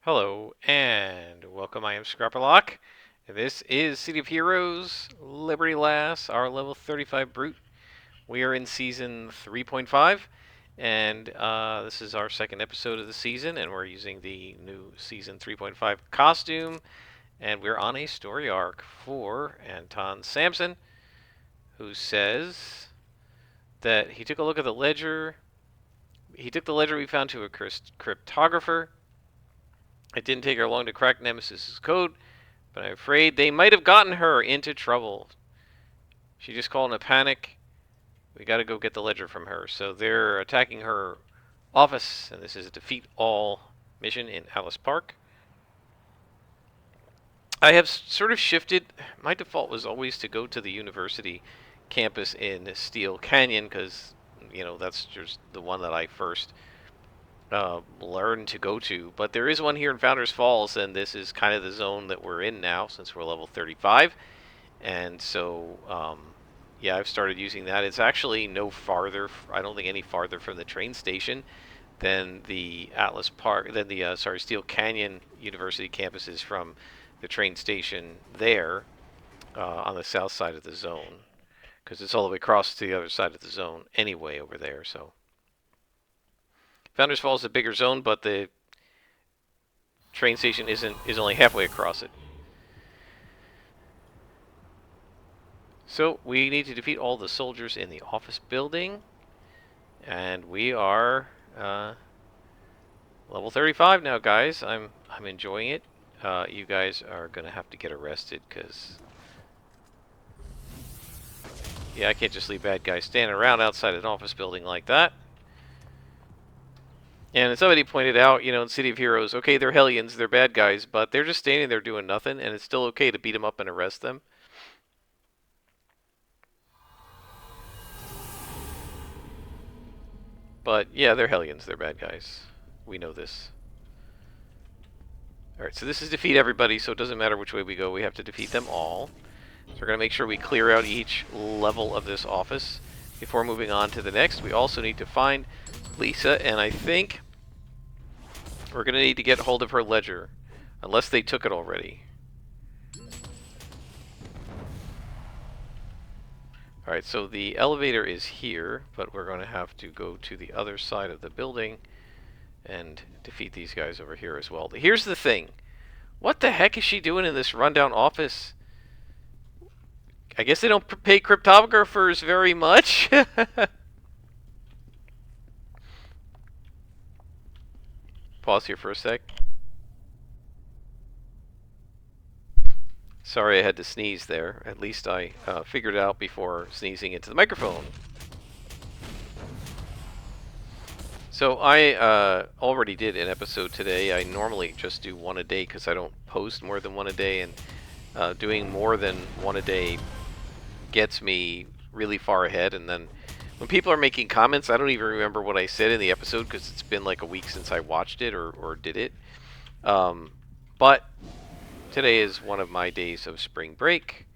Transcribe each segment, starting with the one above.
Hello and welcome. I am Scrapperlock. This is City of Heroes, Liberty Lass, our level 35 brute. We are in season 3.5, and this is our second episode of the season, and we're using the new season 3.5 costume, and we're on a story arc for Anton Sampson, who says that he took a look at the ledger. He took the ledger we found to a cryptographer. It didn't take her long to crack Nemesis's code, but I'm afraid they might have gotten her into trouble. She just called in a panic. We gotta go get the ledger from her. So they're attacking her office, and this is a defeat all mission in Alice Park. I have sort of shifted. My default was always to go to the university campus in Steel Canyon because, that's just the one that I first learn to go to. But there is one here in Founders Falls, and this is kind of the zone that we're in now since we're level 35. And so, yeah, I've started using that. It's actually no farther, I don't think any farther from the train station than the Atlas Park, than the, Steel Canyon University campus is from the train station there on the south side of the zone. Because it's all the way across to the other side of the zone anyway over there, so. Founders Falls is a bigger zone, but the train station is only halfway across it. So we need to defeat all the soldiers in the office building, and we are level 35 now, guys. I'm enjoying it. You guys are gonna have to get arrested because, yeah, I can't just leave bad guys standing around outside an office building like that. And somebody pointed out, in City of Heroes, okay, they're Hellions, they're bad guys, but they're just standing there doing nothing, and it's still okay to beat them up and arrest them. But, yeah, they're Hellions, they're bad guys. We know this. Alright, so this is defeat everybody, so it doesn't matter which way we go, we have to defeat them all. So we're going to make sure we clear out each level of this office before moving on to the next. We also need to find Lisa, and I think we're going to need to get hold of her ledger, unless they took it already. Alright, so the elevator is here, but we're going to have to go to the other side of the building and defeat these guys over here as well. Here's the thing. What the heck is she doing in this rundown office? I guess they don't pay cryptographers very much. Pause here for a sec. Sorry I had to sneeze there. At least I figured it out before sneezing into the microphone. So I already did an episode today. I normally just do one a day because I don't post more than one a day, and doing more than one a day gets me really far ahead. And then when people are making comments, I don't even remember what I said in the episode because it's been like a week since I watched it or did it. But today is one of my days of spring break,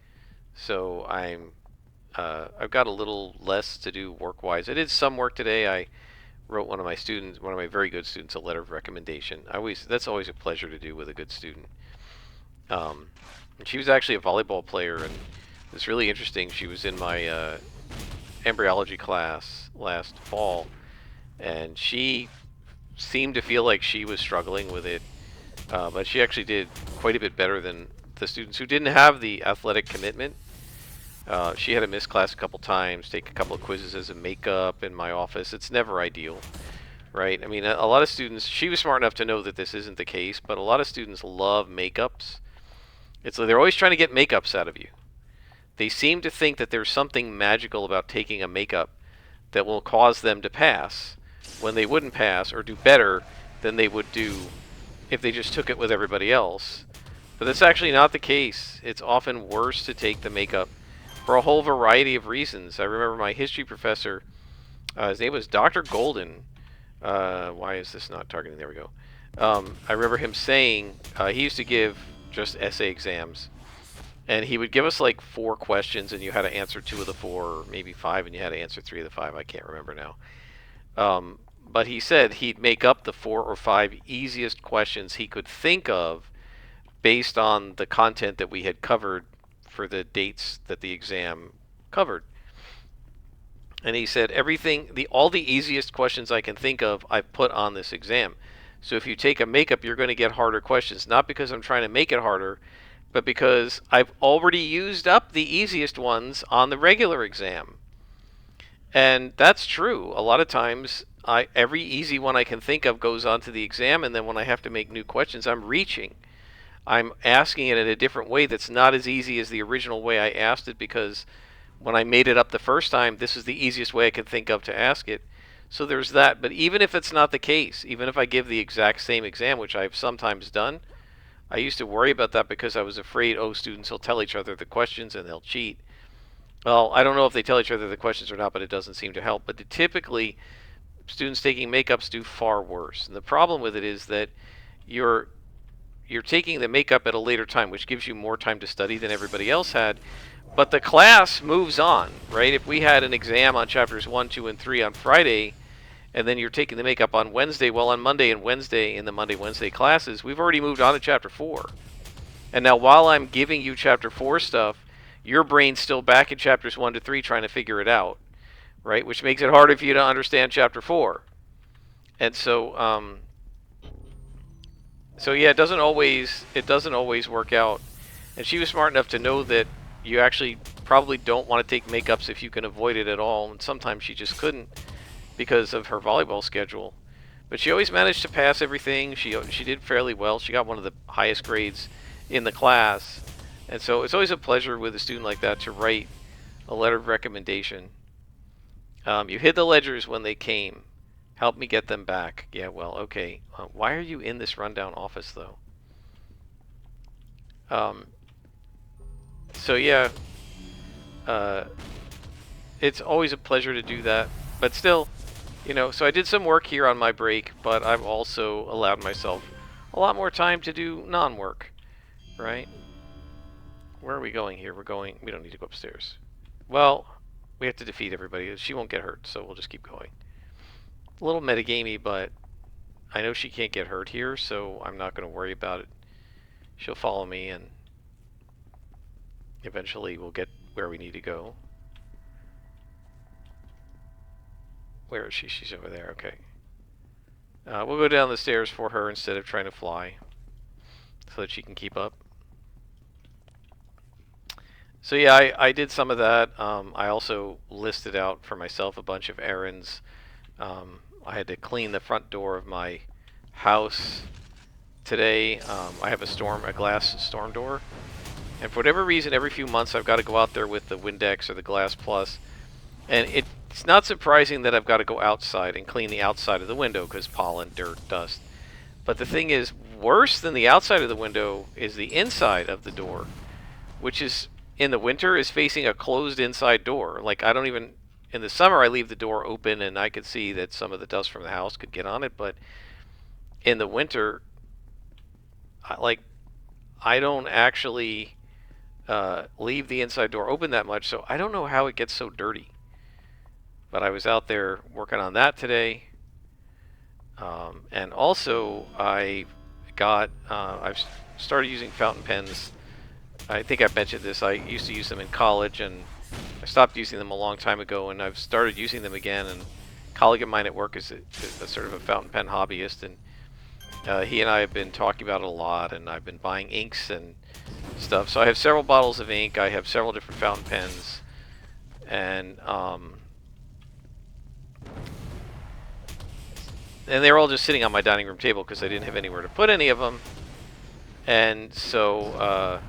so I've got a little less to do work-wise. I did some work today. I wrote one of my very good students, a letter of recommendation. That's always a pleasure to do with a good student. And she was actually a volleyball player, and it's really interesting. She was in my embryology class last fall, and she seemed to feel like she was struggling with it. But she actually did quite a bit better than the students who didn't have the athletic commitment. She had to miss class a couple times, take a couple of quizzes as a makeup in my office. It's never ideal, right? I mean, a lot of students, she was smart enough to know that this isn't the case, but a lot of students love makeups. It's like they're always trying to get makeups out of you. They seem to think that there's something magical about taking a makeup that will cause them to pass when they wouldn't pass or do better than they would do if they just took it with everybody else. But that's actually not the case. It's often worse to take the makeup for a whole variety of reasons. I remember my history professor, his name was Dr. Golden. Why is this not targeting? There we go. I remember him saying, he used to give just essay exams, and he would give us like 4 questions, and you had to answer 2 of the 4, or maybe 5, and you had to answer 3 of the 5. I can't remember now. But he said he'd make up the 4 or 5 easiest questions he could think of based on the content that we had covered for the dates that the exam covered. And he said all the easiest questions I can think of, I've put on this exam. So if you take a makeup, you're going to get harder questions, not because I'm trying to make it harder, but because I've already used up the easiest ones on the regular exam. And that's true. A lot of times, every easy one I can think of goes onto the exam, and then when I have to make new questions, I'm reaching. I'm asking it in a different way that's not as easy as the original way I asked it, because when I made it up the first time, this is the easiest way I could think of to ask it. So there's that. But even if it's not the case, even if I give the exact same exam, which I've sometimes done, I used to worry about that because I was afraid, students will tell each other the questions and they'll cheat. Well, I don't know if they tell each other the questions or not, but it doesn't seem to help. But typically, students taking makeups do far worse. And the problem with it is that you're taking the makeup at a later time, which gives you more time to study than everybody else had. But the class moves on, right? If we had an exam on chapters 1, 2, and 3 on Friday, and then you're taking the makeup on Wednesday, well, on Monday and Wednesday, in the Monday-Wednesday classes, we've already moved on to chapter 4. And now while I'm giving you chapter 4 stuff, your brain's still back in chapters 1 to 3 trying to figure it out, right? Which makes it harder for you to understand chapter 4. And so yeah, it doesn't always work out. And she was smart enough to know that you actually probably don't want to take makeups if you can avoid it at all. And sometimes she just couldn't because of her volleyball schedule. But she always managed to pass everything. She did fairly well. She got one of the highest grades in the class. And so it's always a pleasure with a student like that to write a letter of recommendation. You hid the ledgers when they came. Help me get them back. Yeah, well, okay. Why are you in this rundown office, though? So yeah, it's always a pleasure to do that. But still, so I did some work here on my break, but I've also allowed myself a lot more time to do non-work, right? Where are we going here? We don't need to go upstairs. Well, we have to defeat everybody. She won't get hurt, so we'll just keep going. A little metagamey, but I know she can't get hurt here, so I'm not going to worry about it. She'll follow me, and eventually we'll get where we need to go. Where is she? She's over there. Okay. We'll go down the stairs for her instead of trying to fly, so that she can keep up. So yeah, I did some of that. I also listed out for myself a bunch of errands. I had to clean the front door of my house today. I have a glass storm door, and for whatever reason, every few months I've got to go out there with the Windex or the Glass Plus, and it's not surprising that I've got to go outside and clean the outside of the window because pollen, dirt, dust. But the thing is, worse than the outside of the window is the inside of the door, which is in the winter is facing a closed inside door. Like in the summer I leave the door open and I could see that some of the dust from the house could get on it, but in the winter, I don't actually leave the inside door open that much, so I don't know how it gets so dirty. But I was out there working on that today, and also I've started using fountain pens. I think I mentioned this. I used to use them in college, and I stopped using them a long time ago, and I've started using them again. And a colleague of mine at work is a sort of a fountain pen hobbyist, and he and I have been talking about it a lot, and I've been buying inks and stuff. So I have several bottles of ink. I have several different fountain pens, and they're all just sitting on my dining room table because I didn't have anywhere to put any of them. And so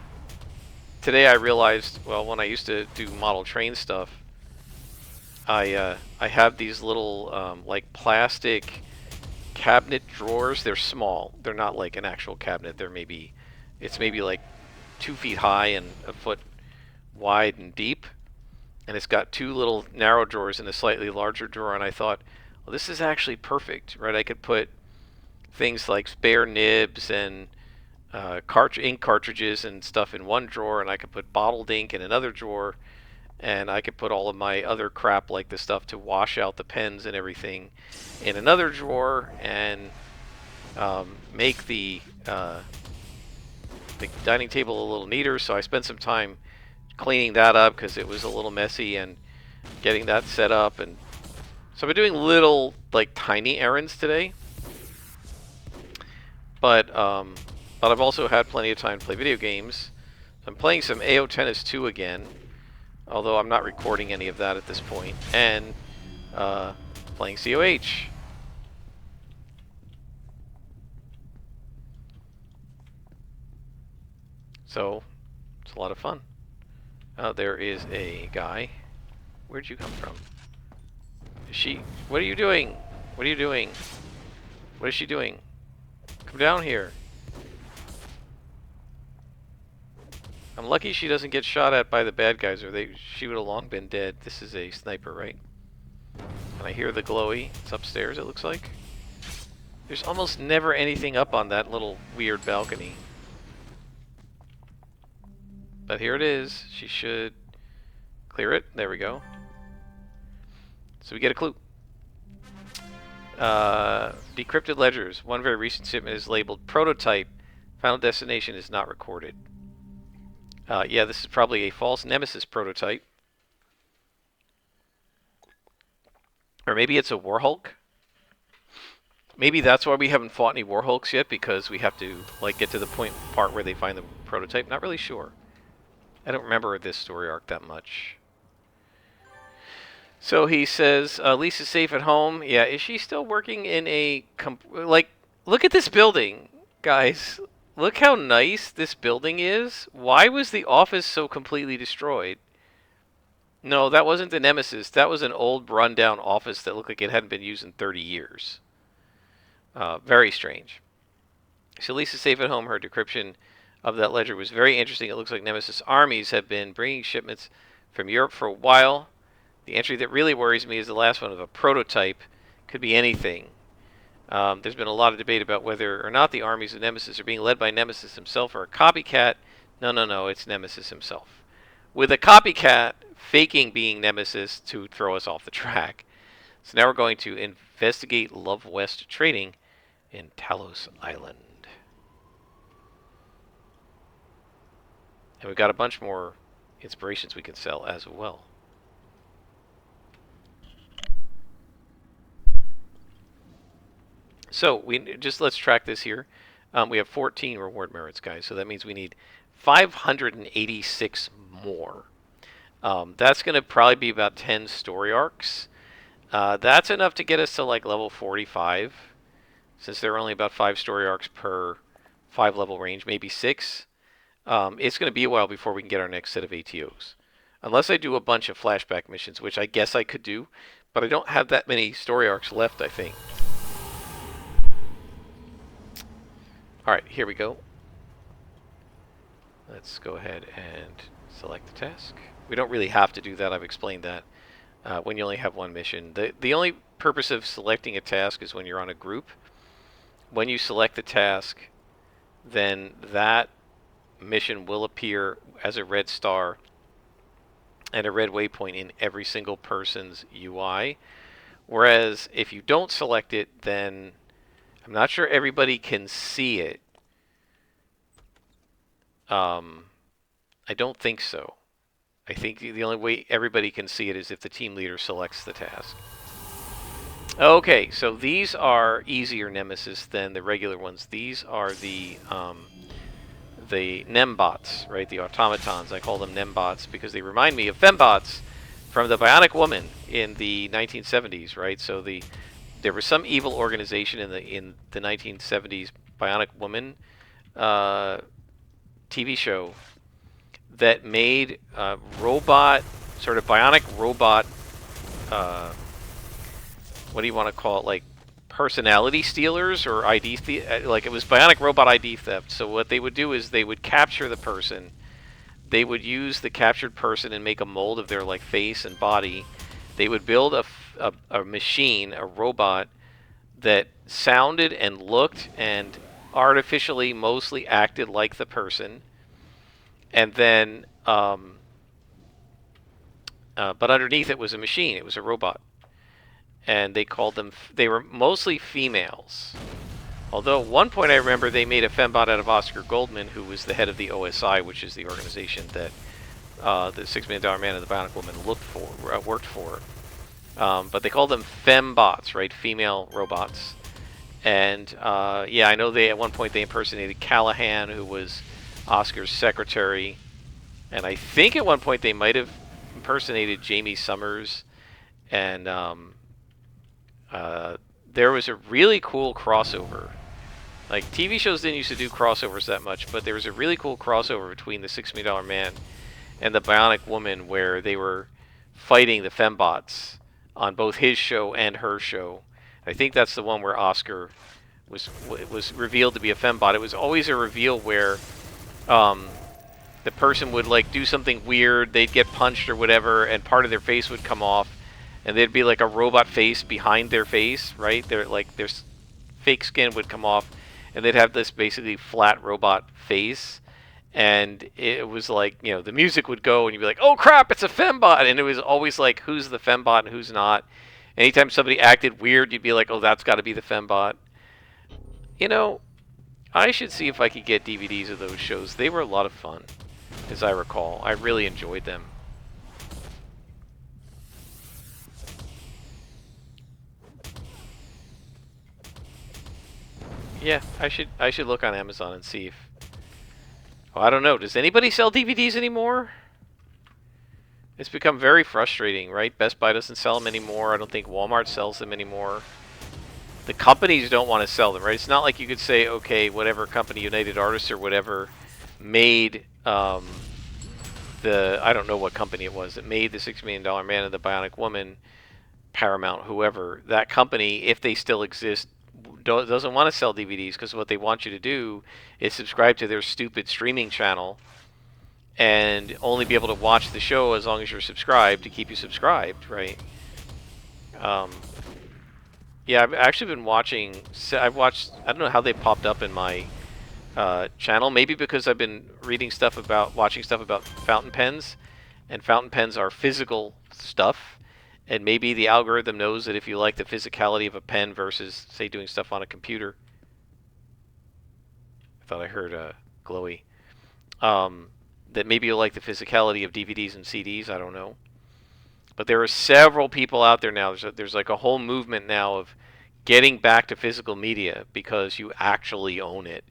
today I realized, well, when I used to do model train stuff, I have these little like plastic cabinet drawers. They're small. They're not like an actual cabinet. It's maybe like 2 feet high and a foot wide and deep. And it's got 2 little narrow drawers and a slightly larger drawer. And I thought, well, this is actually perfect, right? I could put things like spare nibs and ink cartridges and stuff in one drawer, and I could put bottled ink in another drawer, and I could put all of my other crap, like the stuff to wash out the pens and everything, in another drawer, and make the dining table a little neater. So I spent some time cleaning that up because it was a little messy, and getting that set up. And so I've been doing little, like, tiny errands today. But I've also had plenty of time to play video games. So I'm playing some AO Tennis 2 again, although I'm not recording any of that at this point, and playing COH. So it's a lot of fun. There is a guy. Where'd you come from? Is she? What are you doing? What are you doing? What is she doing? Come down here. I'm lucky she doesn't get shot at by the bad guys, or she would have long been dead. This is a sniper, right? And I hear the glowy. It's upstairs, it looks like. There's almost never anything up on that little weird balcony. But here it is. She should clear it. There we go. So we get a clue. Decrypted ledgers. One very recent shipment is labeled prototype. Final destination is not recorded. Yeah, this is probably a false Nemesis prototype. Or maybe it's a Warhulk. Maybe that's why we haven't fought any Warhulks yet, because we have to, like, get to the part where they find the prototype. Not really sure. I don't remember this story arc that much. So he says, Lisa's safe at home. Yeah, is she still working in a... like, look at this building, guys. Look how nice this building is. Why was the office so completely destroyed? No, that wasn't the Nemesis. That was an old rundown office that looked like it hadn't been used in 30 years. Very strange. So Lisa's safe at home. Her decryption of that ledger was very interesting. It looks like Nemesis armies have been bringing shipments from Europe for a while. The entry that really worries me is the last one of a prototype. Could be anything. There's been a lot of debate about whether or not the armies of Nemesis are being led by Nemesis himself or a copycat. No, it's Nemesis himself. With a copycat faking being Nemesis to throw us off the track. So now we're going to investigate Love West trading in Talos Island. And we've got a bunch more inspirations we can sell as well. So let's track this here. We have 14 reward merits, guys. So that means we need 586 more. That's going to probably be about 10 story arcs. That's enough to get us to like level 45, since there are only about 5 story arcs per 5 level range, maybe 6. It's going to be a while before we can get our next set of ATOs. Unless I do a bunch of flashback missions, which I guess I could do, but I don't have that many story arcs left, I think. Alright, here we go. Let's go ahead and select the task. We don't really have to do that, I've explained that. When you only have one mission. The only purpose of selecting a task is when you're on a group. When you select the task, then that mission will appear as a red star and a red waypoint in every single person's UI. Whereas if you don't select it, then I'm not sure everybody can see it. I don't think so. I think the only way everybody can see it is if the team leader selects the task. Okay, so these are easier Nemesis than the regular ones. These are the Nembots, right? The automatons. I call them Nembots because they remind me of Fembots from the Bionic Woman in the 1970s, right? So there was some evil organization in the 1970s Bionic Woman TV show that made robot, sort of bionic robot, what do you want to call it, like personality stealers or ID like it was bionic robot ID theft. So what they would do is they would capture the person. They would use the captured person and make a mold of their like face and body. They would build a machine, a robot that sounded and looked and artificially mostly acted like the person. And then but underneath it was a machine. It was a robot, and they called them. They were mostly females. Although at one point I remember they made a fembot out of Oscar Goldman, who was the head of the OSI, which is the organization that the $6 Million Man and the Bionic Woman worked for. But they called them fembots, right? Female robots. And yeah, I know they at one point they impersonated Callahan, who was Oscar's secretary, and I think at one point they might have impersonated Jamie Summers. And there was a really cool crossover. Like, TV shows didn't used to do crossovers that much, but there was a really cool crossover between the $6 Million Man and the Bionic Woman, where they were fighting the fembots on both his show and her show. I think that's the one where Oscar was revealed to be a fembot. It was always a reveal where the person would like do something weird, they'd get punched or whatever, and part of their face would come off, and there'd be like a robot face behind their face, right? Their fake skin would come off, and they'd have this basically flat robot face. And it was like, you know, the music would go and you'd be like, oh crap, it's a fembot. And it was always like, who's the fembot and who's not. Anytime somebody acted weird, you'd be like, oh, that's got to be the fembot. You know, I should see if I could get DVDs of those shows. They were a lot of fun, as I recall. I really enjoyed them. Yeah, I should look on Amazon and see if... Well, I don't know. Does anybody sell DVDs anymore? It's become very frustrating, right? Best Buy doesn't sell them anymore. I don't think Walmart sells them anymore. The companies don't want to sell them, right? It's not like you could say, okay, whatever company, United Artists or whatever, made I don't know what company it was that made the $6 Million Man and the Bionic Woman, Paramount, whoever. That company, if they still exist, doesn't want to sell DVDs, because what they want you to do is subscribe to their stupid streaming channel and only be able to watch the show as long as you're subscribed to keep you subscribed, right? Yeah, I've actually been watching. I've watched. I don't know how they popped up in my channel. Maybe because I've been watching stuff about fountain pens, and fountain pens are physical stuff. And maybe the algorithm knows that if you like the physicality of a pen versus, say, doing stuff on a computer. I thought I heard glowy. That maybe you'll like the physicality of DVDs and CDs. I don't know. But there are several people out there now. There's like a whole movement now of getting back to physical media because you actually own it,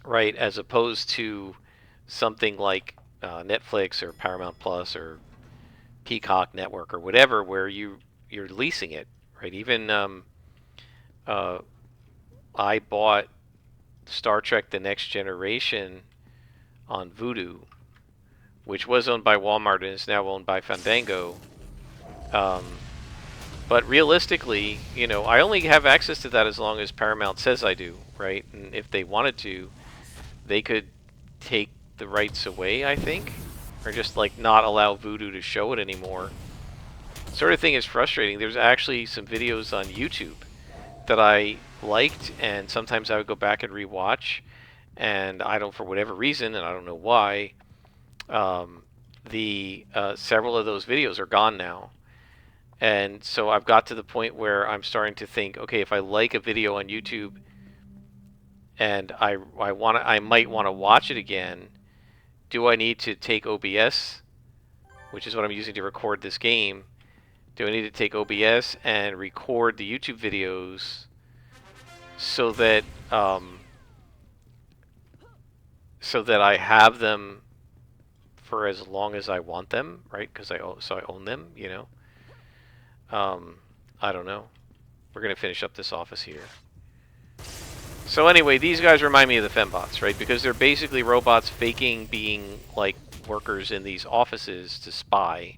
right? As opposed to something like Netflix or Paramount Plus or Peacock Network or whatever, where you're leasing it, right? Even I bought Star Trek: The Next Generation on Vudu, which was owned by Walmart and is now owned by Fandango. But realistically, you know, I only have access to that as long as Paramount says I do, right? And if they wanted to, they could take the rights away, I think, or just like not allow Vudu to show it anymore. Sort of thing is frustrating. There's actually some videos on YouTube that I liked, and sometimes I would go back and rewatch, and I don't, for whatever reason, and I don't know why, several of those videos are gone now. And so I've got to the point where I'm starting to think, okay, if I like a video on YouTube and I might want to watch it again, do I need to take OBS, which is what I'm using to record this game? Do I need to take OBS and record the YouTube videos so that I have them for as long as I want them, right? Because I own them, you know. I don't know. We're gonna finish up this office here. So anyway, these guys remind me of the fembots, right? Because they're basically robots faking being like workers in these offices to spy.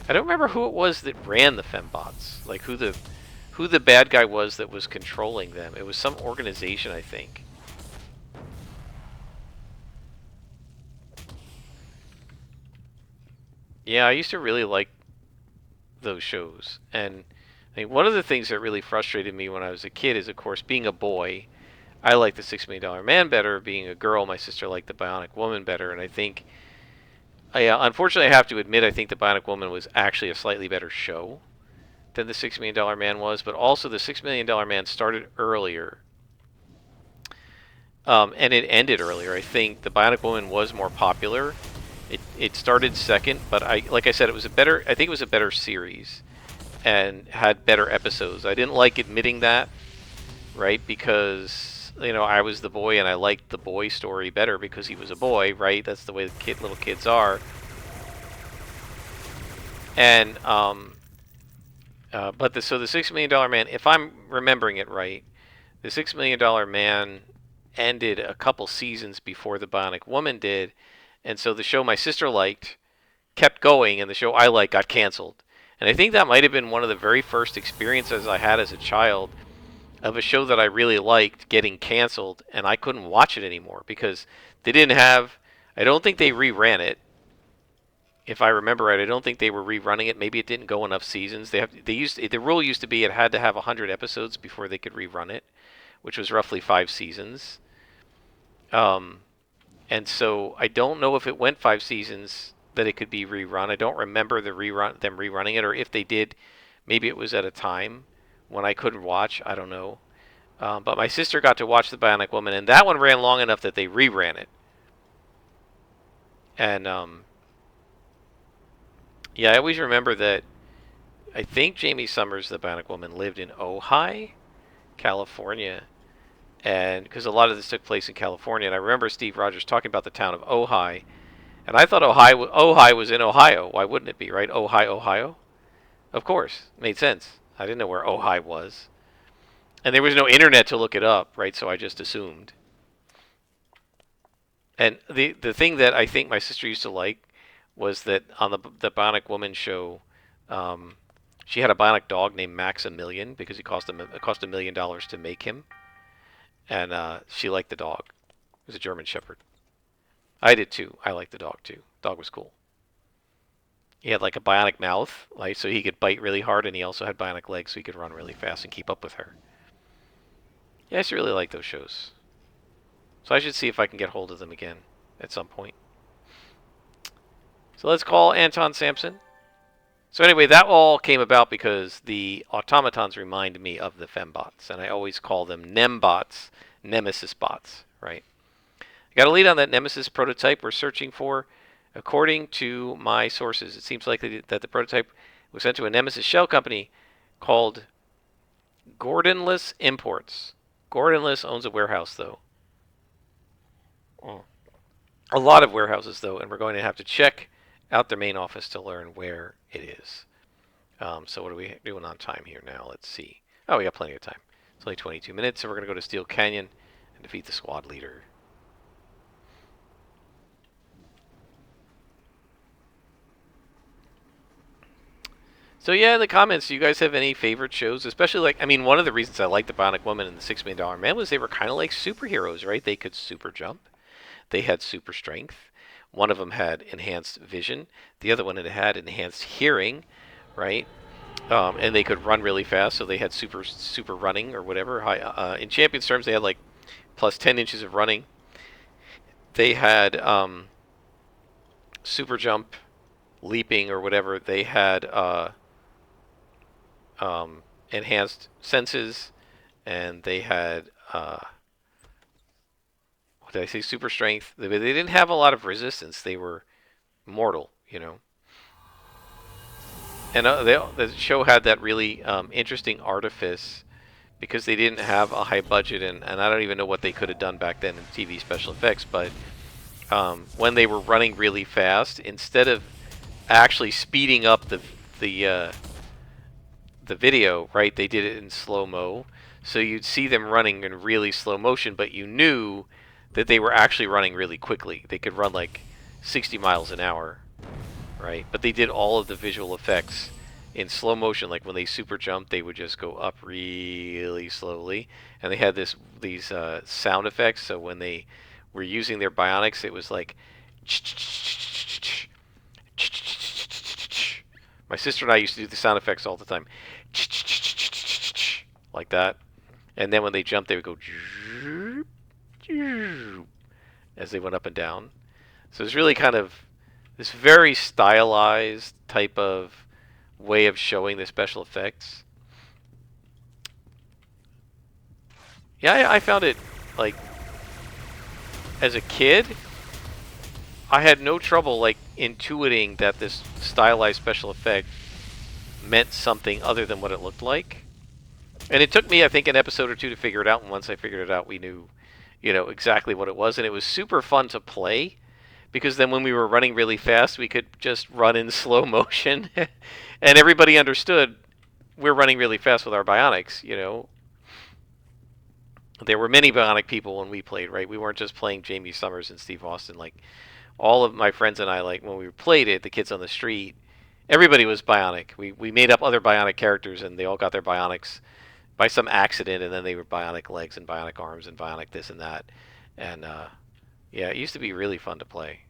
I don't remember who it was that ran the fembots, like who the bad guy was that was controlling them. It was some organization, I think. Yeah, I used to really like those shows, and I mean, one of the things that really frustrated me when I was a kid is, of course, being a boy, I liked the $6 Million Man better. Being a girl, my sister liked the Bionic Woman better, and I think Unfortunately, I have to admit, I think the Bionic Woman was actually a slightly better show than the $6 Million Man was, but also the $6 Million Man started earlier, and it ended earlier. I think the Bionic Woman was more popular. It started second, but like I said, it was a better. I think it was a better series and had better episodes. I didn't like admitting that, right? Because I was the boy and I liked the boy story better because he was a boy, right? That's the way the little kids are. And so the $6 Million Man, if I'm remembering it right, the $6 Million Man ended a couple seasons before the Bionic Woman did, and so the show my sister liked kept going, and the show I liked got canceled. And I think that might have been one of the very first experiences I had as a child of a show that I really liked getting canceled, and I couldn't watch it anymore because they didn't have. I don't think they reran it. If I remember right, I don't think they were rerunning it. Maybe it didn't go enough seasons. The rule used to be it had to have 100 episodes before they could rerun it, which was roughly 5 seasons. Um, and so I don't know if it went 5 seasons that it could be rerun. I don't remember them rerunning it, or if they did, maybe it was at a time when I couldn't watch. I don't know. But my sister got to watch the Bionic Woman, and that one ran long enough that they reran it. And yeah, I always remember that. I think Jamie Summers, the Bionic Woman, lived in Ojai, California, and because a lot of this took place in California, and I remember Steve Rogers talking about the town of Ojai, and I thought Ojai was in Ohio. Why wouldn't it be, right? Ojai, Ohio. Of course, made sense. I didn't know where Ojai was, and there was no internet to look it up, right? So I just assumed. And the thing that I think my sister used to like was that on the Bionic Woman show, um, she had a bionic dog named Maximilian because it cost $1 million to make him, and she liked the dog. It was a German Shepherd. I did too. I liked the dog too. Dog was cool. He had like a bionic mouth, like so he could bite really hard, and he also had bionic legs, so he could run really fast and keep up with her. Yeah, I used to really like those shows. So I should see if I can get hold of them again at some point. So let's call Anton Sampson. So anyway, that all came about because the automatons remind me of the fembots, and I always call them nembots, nemesis bots, right? I got a lead on that nemesis prototype we're searching for. According to my sources, it seems likely that the prototype was sent to a nemesis shell company called Gordonless Imports. Gordonless owns a warehouse, though. Oh. A lot of warehouses, though, and we're going to have to check out their main office to learn where it is. So what are we doing on time here now? Let's see. Oh, we got plenty of time. It's only 22 minutes, so we're going to go to Steel Canyon and defeat the squad leader. So yeah, in the comments, do you guys have any favorite shows? Especially one of the reasons I liked the Bionic Woman and the $6 Million Man was they were kind of like superheroes, right? They could super jump. They had super strength. One of them had enhanced vision. The other one had enhanced hearing, right? And they could run really fast, so they had super running or whatever. In Champions terms, they had like plus 10 inches of running. They had super jump, leaping or whatever. They had enhanced senses, and they had what did I say? Super strength. They didn't have a lot of resistance. They were mortal, And the show had that really interesting artifice because they didn't have a high budget, and I don't even know what they could have done back then in TV special effects, but when they were running really fast, instead of actually speeding up the video, right, they did it in slow-mo. So you'd see them running in really slow motion, but you knew that they were actually running really quickly. They could run like 60 miles an hour, right? But they did all of the visual effects in slow motion. Like when they super jumped, they would just go up really slowly, and they had these sound effects. So when they were using their bionics, it was like my sister and I used to do the sound effects all the time, like that. And then when they jumped, they would go as they went up and down. So it's really kind of this very stylized type of way of showing the special effects. Yeah, I found it like as a kid, I had no trouble like intuiting that this stylized special effect meant something other than what it looked like. And it took me, I think, an episode or two to figure it out. And once I figured it out, we knew, exactly what it was. And it was super fun to play because then when we were running really fast, we could just run in slow motion, and everybody understood we're running really fast with our bionics. There were many bionic people when we played, right? We weren't just playing Jamie Summers and Steve Austin. Like all of my friends and I, like when we played it, the kids on the street, everybody was bionic. We made up other bionic characters, and they all got their bionics by some accident, and then they were bionic legs and bionic arms and bionic this and that. And yeah, it used to be really fun to play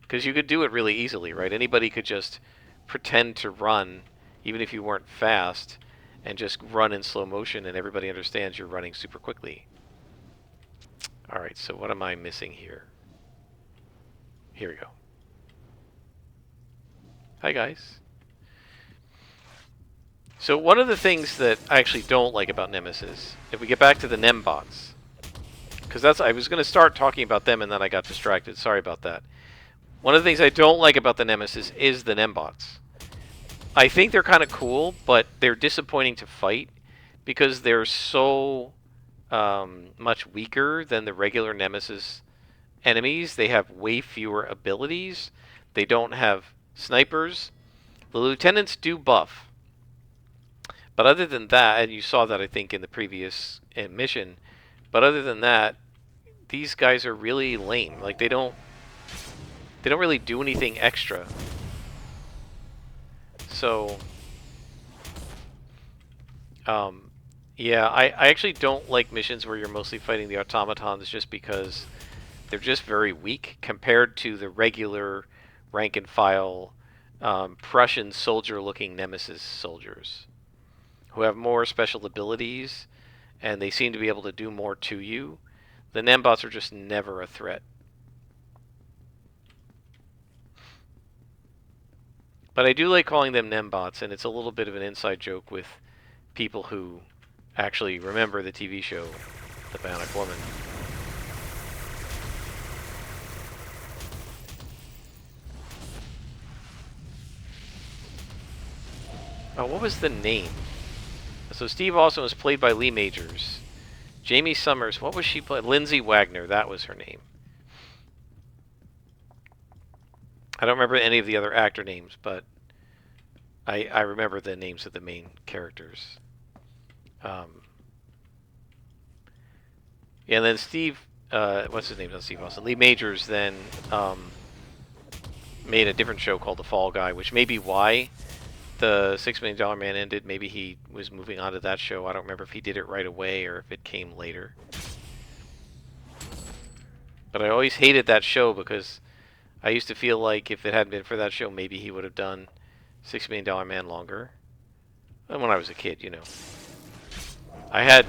because you could do it really easily, right? Anybody could just pretend to run, even if you weren't fast, and just run in slow motion, and everybody understands you're running super quickly. All right, so what am I missing here? Here we go. Hi, guys. So one of the things that I actually don't like about Nemesis, if we get back to the Nembots, because I was going to start talking about them and then I got distracted. Sorry about that. One of the things I don't like about the Nemesis is the Nembots. I think they're kind of cool, but they're disappointing to fight because they're so much weaker than the regular Nemesis enemies. They have way fewer abilities. They don't have snipers. The lieutenants do buff. But other than that, and you saw that I think in the previous mission, but other than that, these guys are really lame. Like they don't really do anything extra. So yeah, I actually don't like missions where you're mostly fighting the automatons just because they're just very weak compared to the regular rank and file Prussian soldier-looking Nemesis soldiers who have more special abilities and they seem to be able to do more to you. The Nembots are just never a threat. But I do like calling them Nembots, and it's a little bit of an inside joke with people who actually remember the TV show, The Bionic Woman. Oh, what was the name? So Steve Austin was played by Lee Majors. Jamie Summers, what was she played? Lindsay Wagner, that was her name. I don't remember any of the other actor names, but I remember the names of the main characters. Yeah, and then Steve, what's his name? Not Steve Austin. Lee Majors then made a different show called The Fall Guy, which may be why the $6 Million Man ended. Maybe he was moving on to that show. I don't remember if he did it right away or if it came later. But I always hated that show because I used to feel like if it hadn't been for that show, maybe he would have done $6 Million Man longer. And when I was a kid, I had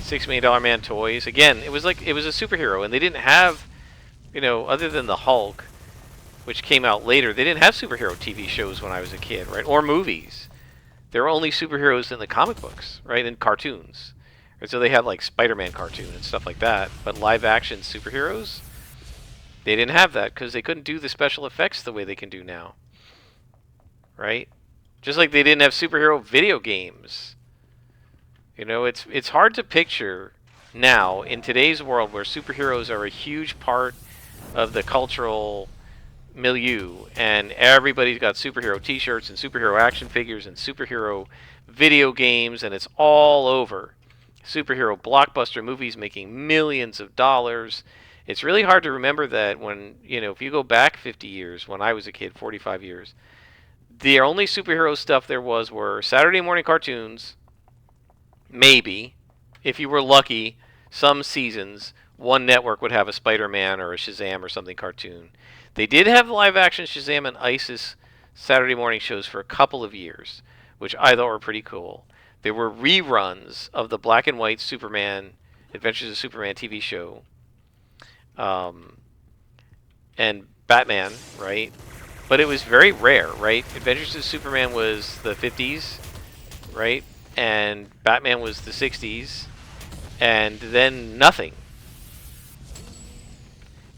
$6 Million Man toys. Again, it was a superhero, and they didn't have, other than the Hulk, which came out later, they didn't have superhero TV shows when I was a kid, right? Or movies. There were only superheroes in the comic books, right? And cartoons. And so they had like Spider-Man cartoon and stuff like that. But live action superheroes, they didn't have that because they couldn't do the special effects the way they can do now. Right? Just like they didn't have superhero video games. It's hard to picture now in today's world where superheroes are a huge part of the cultural milieu, and everybody's got superhero t-shirts and superhero action figures and superhero video games, and it's all over. Superhero blockbuster movies making millions of dollars. It's really hard to remember that when, if you go back 50 years, when I was a kid, 45 years, the only superhero stuff there were Saturday morning cartoons, maybe, if you were lucky, some seasons, one network would have a Spider-Man or a Shazam or something cartoon. They did have live-action Shazam and ISIS Saturday morning shows for a couple of years, which I thought were pretty cool. There were reruns of the black and white Superman, Adventures of Superman TV show. And Batman, right? But it was very rare, right? Adventures of Superman was the 50s, right? And Batman was the 60s, and then nothing.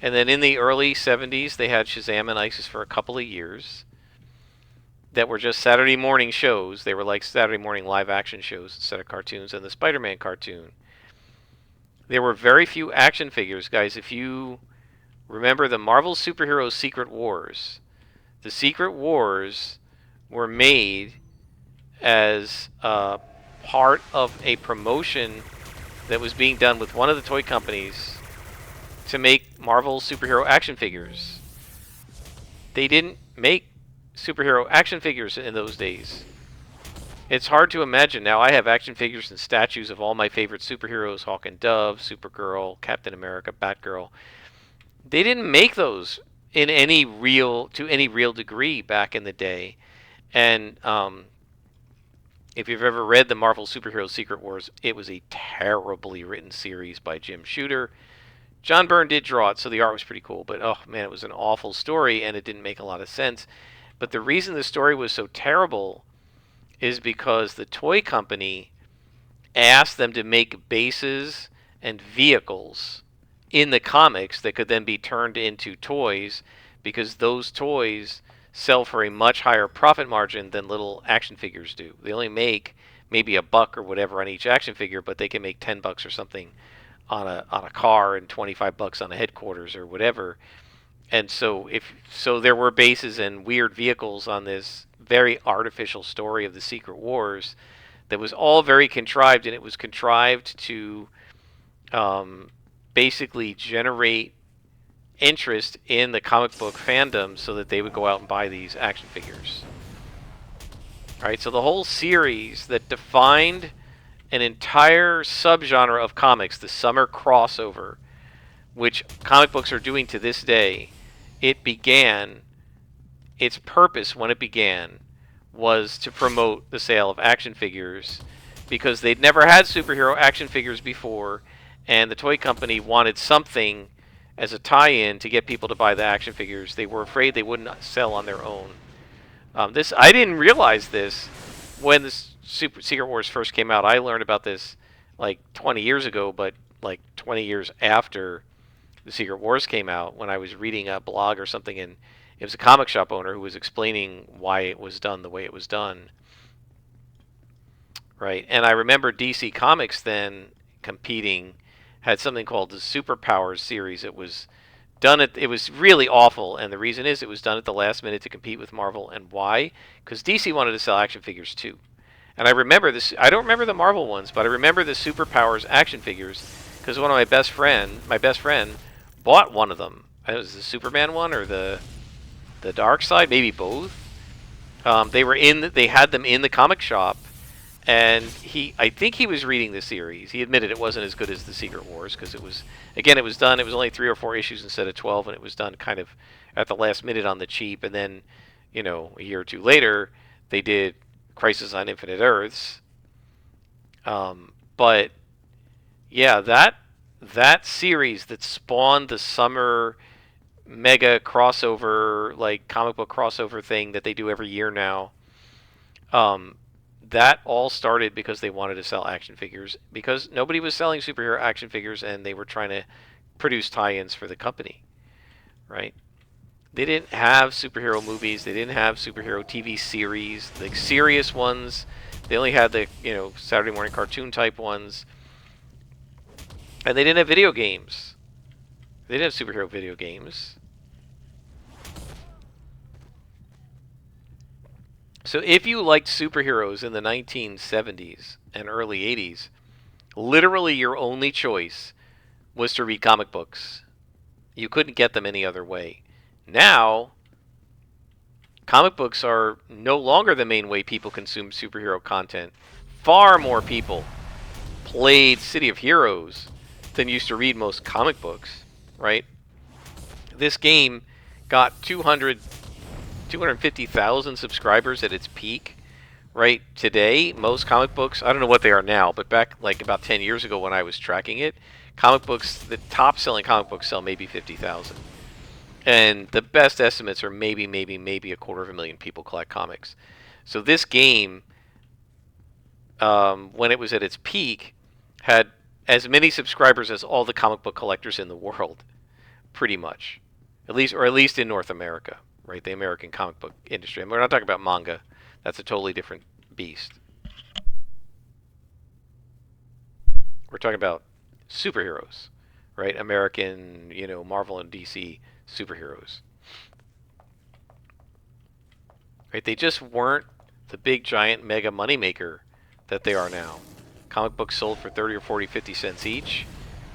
And then in the early 70s, they had Shazam and ISIS for a couple of years that were just Saturday morning shows. They were like Saturday morning live action shows instead of cartoons, and the Spider-Man cartoon. There were very few action figures, guys. If you remember the Marvel Superheroes Secret Wars, the Secret Wars were made as part of a promotion that was being done with one of the toy companies to make Marvel superhero action figures. They didn't make superhero action figures in those days. It's hard to imagine. Now, I have action figures and statues of all my favorite superheroes: Hawk and Dove, Supergirl, Captain America, Batgirl. They didn't make those to any real degree back in the day. And if you've ever read the Marvel Superhero Secret Wars, it was a terribly written series by Jim Shooter. John Byrne did draw it, so the art was pretty cool. But, oh, man, it was an awful story, and it didn't make a lot of sense. But the reason the story was so terrible is because the toy company asked them to make bases and vehicles in the comics that could then be turned into toys, because those toys sell for a much higher profit margin than little action figures do. They only make maybe $1 or whatever on each action figure, but they can make $10 or something on a car and $25 on a headquarters or whatever. And so there were bases and weird vehicles on this very artificial story of the Secret Wars that was all very contrived, and it was contrived to basically generate interest in the comic book fandom so that they would go out and buy these action figures. All right, so the whole series that defined an entire subgenre of comics, the summer crossover, which comic books are doing to this day, its purpose when it began was to promote the sale of action figures, because they'd never had superhero action figures before, and the toy company wanted something as a tie-in to get people to buy the action figures. They were afraid they wouldn't sell on their own. I didn't realize this when the Secret Wars first came out. I learned about this like 20 years ago, but like 20 years after the Secret Wars came out, when I was reading a blog or something, and it was a comic shop owner who was explaining why it was done the way it was done. Right? And I remember DC Comics then competing, had something called the Superpowers series. It was really awful, and the reason is it was done at the last minute to compete with Marvel. And why? Because DC wanted to sell action figures too. And I remember this. I don't remember the Marvel ones, but I remember the Superpowers action figures, because one of my best friend bought one of them. It was the Superman one or the Dark Side, maybe both. They had them in the comic shop, and I think he was reading the series. He admitted it wasn't as good as the Secret Wars, because it was done. It was only 3 or 4 issues instead of 12, and it was done kind of at the last minute on the cheap. And then, a year or two later, they did Crisis on Infinite Earths. But yeah, that series that spawned the summer mega crossover, like comic book crossover thing that they do every year now, that all started because they wanted to sell action figures, because nobody was selling superhero action figures, and they were trying to produce tie-ins for the company, right? They didn't have superhero movies. They didn't have superhero TV series, like serious ones. They only had the Saturday morning cartoon type ones, and they didn't have video games. They didn't have superhero video games. So if you liked superheroes in the 1970s and early 80s, literally your only choice was to read comic books. You couldn't get them any other way. Now, comic books are no longer the main way people consume superhero content. Far more people played City of Heroes than used to read most comic books, right? This game got 250,000 subscribers at its peak, right? Today, most comic books, I don't know what they are now, but back like about 10 years ago when I was tracking it, comic books, the top selling comic books sell maybe 50,000. And the best estimates are maybe a quarter of a million people collect comics. So this game, when it was at its peak, had as many subscribers as all the comic book collectors in the world, pretty much, at least in North America, right? The American comic book industry. And we're not talking about manga; that's a totally different beast. We're talking about superheroes, right? American, Marvel and DC superheroes, right? They just weren't the big giant mega moneymaker that they are now. Comic books sold for 30 or 40, 50 cents each,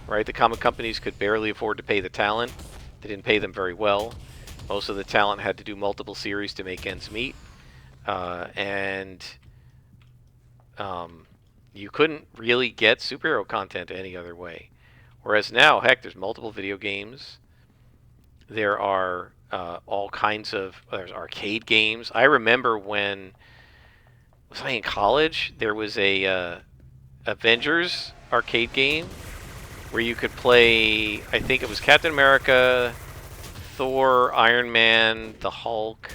right? The comic companies could barely afford to pay the talent. They didn't pay them very well. Most of the talent had to do multiple series to make ends meet. And you couldn't really get superhero content any other way. Whereas now, heck, there's multiple video games. There are all kinds of there's arcade games. I remember when was I in college? There was a Avengers arcade game where you could play. I think it was Captain America, Thor, Iron Man, the Hulk,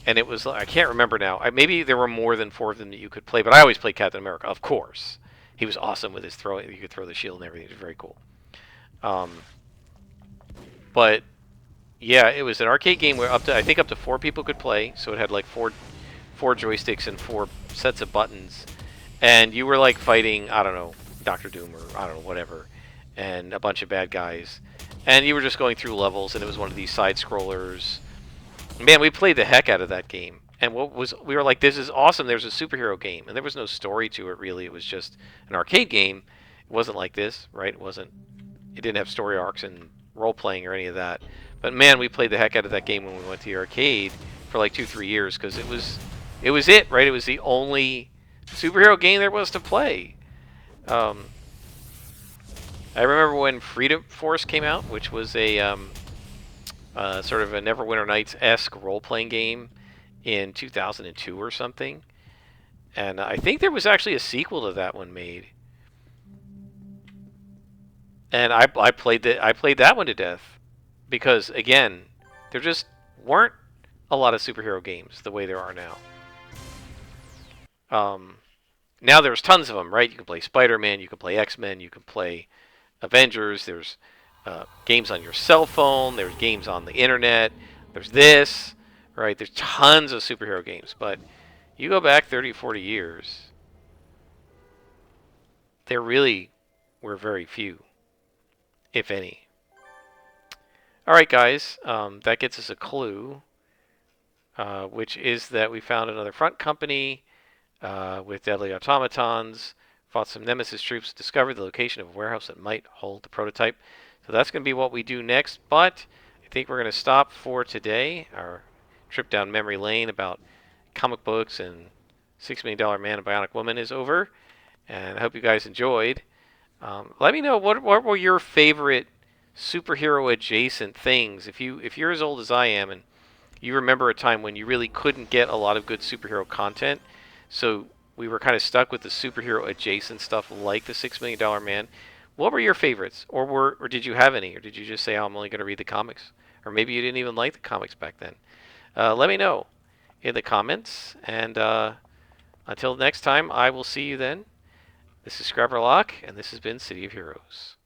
and it was I can't remember now. Maybe there were more than 4 of them that you could play, but I always played Captain America, of course. He was awesome with his throwing. You could throw the shield and everything. It was very cool. Um, but yeah, it was an arcade game where I think up to 4 people could play. So it had like four joysticks and 4 sets of buttons, and you were like fighting I don't know Doctor Doom or I don't know whatever, and a bunch of bad guys, and you were just going through levels, and it was one of these side scrollers. Man, we played the heck out of that game. And we were like, this is awesome. There's a superhero game, and there was no story to it really. It was just an arcade game. It wasn't like this, right? It wasn't. It didn't have story arcs and role playing or any of that. But man, we played the heck out of that game when we went to the arcade for like 2-3 years because it was it, right? It was the only superhero game there was to play. Um, I remember when Freedom Force came out, which was a sort of a Neverwinter Nights-esque role-playing game in 2002 or something. And I think there was actually a sequel to that one made. And I played that one to death because again, there just weren't a lot of superhero games the way there are now. Now there's tons of them, right? You can play Spider-Man, you can play X-Men, you can play Avengers. There's games on your cell phone. There's games on the internet. There's this, right? There's tons of superhero games. But you go back 30, 40 years, there really were very few, if any. All right, guys, that gets us a clue, which is that we found another front company with deadly automatons, fought some Nemesis troops, discovered the location of a warehouse that might hold the prototype. So that's going to be what we do next, but I think we're going to stop for today. Our trip down memory lane about comic books and $6 Million Man and Bionic Woman is over, and I hope you guys enjoyed. Let me know what were your favorite superhero adjacent things. If you're as old as I am and you remember a time when you really couldn't get a lot of good superhero content, so we were kind of stuck with the superhero adjacent stuff like the $6 Million Man. What were your favorites, or did you have any, or did you just say, "Oh, I'm only going to read the comics," or maybe you didn't even like the comics back then? Let me know in the comments, and until next time, I will see you then. This is Scrapperlock, and this has been City of Heroes.